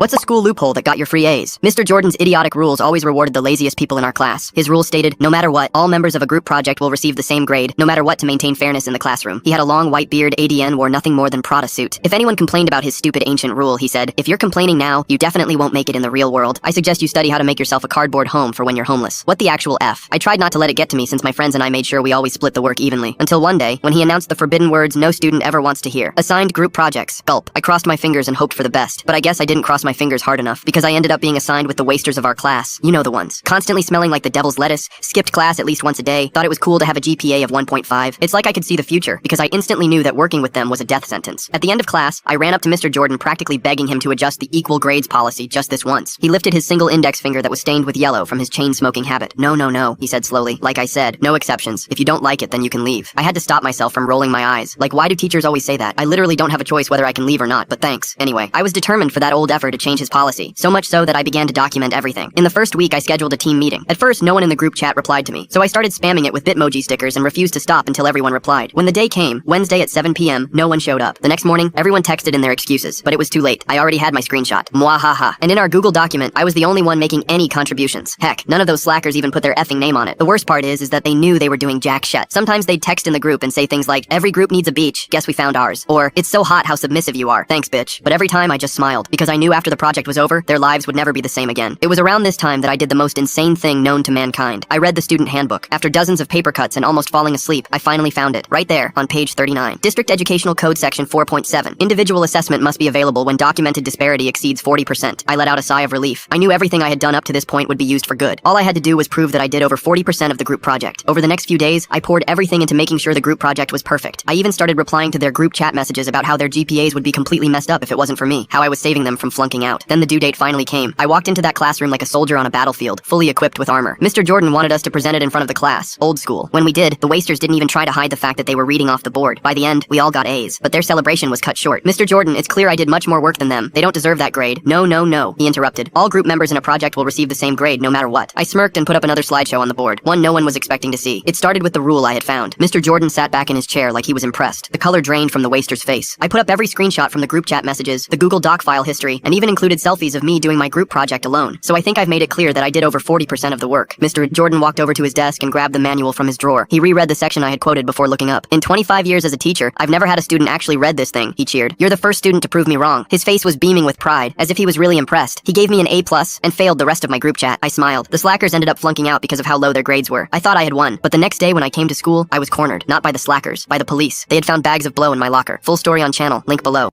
What's a school loophole that got your free A's? Mr. Jordan's idiotic rules always rewarded the laziest people in our class. His rules stated, no matter what, all members of a group project will receive the same grade, no matter what, to maintain fairness in the classroom. He had a long white beard, ADN wore nothing more than Prada suit. If anyone complained about his stupid ancient rule, he said, if you're complaining now, you definitely won't make it in the real world. I suggest you study how to make yourself a cardboard home for when you're homeless. What the actual F? I tried not to let it get to me since my friends and I made sure we always split the work evenly. Until one day, when he announced the forbidden words no student ever wants to hear. Assigned group projects. Gulp. I crossed my fingers and hoped for the best. But I guess I didn't cross my fingers hard enough, because I ended up being assigned with the wasters of our class. You know the ones. Constantly smelling like the devil's lettuce, skipped class at least once a day, thought it was cool to have a GPA of 1.5. It's like I could see the future, because I instantly knew that working with them was a death sentence. At the end of class, I ran up to Mr. Jordan practically begging him to adjust the equal grades policy just this once. He lifted his single index finger that was stained with yellow from his chain-smoking habit. No, no, no, he said slowly. Like I said, no exceptions. If you don't like it, then you can leave. I had to stop myself from rolling my eyes. Like, why do teachers always say that? I literally don't have a choice whether I can leave or not, but thanks. Anyway, I was determined for that old effort to change his policy, so much so that I began to document everything. In the first week, I scheduled a team meeting. At first, no one in the group chat replied to me, so I started spamming it with Bitmoji stickers and refused to stop until everyone replied. When the day came, Wednesday at 7 p.m., no one showed up. The next morning, everyone texted in their excuses, but it was too late. I already had my screenshot. Mwahaha. And in our Google document, I was the only one making any contributions. Heck, none of those slackers even put their effing name on it. The worst part is that they knew they were doing jack shit. Sometimes they'd text in the group and say things like, every group needs a beach, guess we found ours. Or, it's so hot how submissive you are. Thanks, bitch. But every time I just smiled, because I knew after the project was over, their lives would never be the same again. It was around this time that I did the most insane thing known to mankind. I read the student handbook. After dozens of paper cuts and almost falling asleep, I finally found it. Right there, on page 39. District Educational Code Section 4.7. Individual assessment must be available when documented disparity exceeds 40%. I let out a sigh of relief. I knew everything I had done up to this point would be used for good. All I had to do was prove that I did over 40% of the group project. Over the next few days, I poured everything into making sure the group project was perfect. I even started replying to their group chat messages about how their GPAs would be completely messed up if it wasn't for me, how I was saving them from flunking out. Then the due date finally came. I walked into that classroom like a soldier on a battlefield, fully equipped with armor. Mr. Jordan wanted us to present it in front of the class. Old school. When we did, the wasters didn't even try to hide the fact that they were reading off the board. By the end, we all got A's, but their celebration was cut short. Mr. Jordan, it's clear I did much more work than them. They don't deserve that grade. No, no, no, he interrupted. All group members in a project will receive the same grade no matter what. I smirked and put up another slideshow on the board, one no one was expecting to see. It started with the rule I had found. Mr. Jordan sat back in his chair like he was impressed. The color drained from the waster's face. I put up every screenshot from the group chat messages, the Google Doc file history, and even included selfies of me doing my group project alone. So I think I've made it clear that I did over 40% of the work. Mr. Jordan walked over to his desk and grabbed the manual from his drawer. He reread the section I had quoted before looking up. In 25 years as a teacher, I've never had a student actually read this thing, he cheered. You're the first student to prove me wrong. His face was beaming with pride, as if he was really impressed. He gave me an A+ and failed the rest of my group chat. I smiled. The slackers ended up flunking out because of how low their grades were. I thought I had won, but the next day when I came to school, I was cornered. Not by the slackers, by the police. They had found bags of blow in my locker. Full story on channel, link below.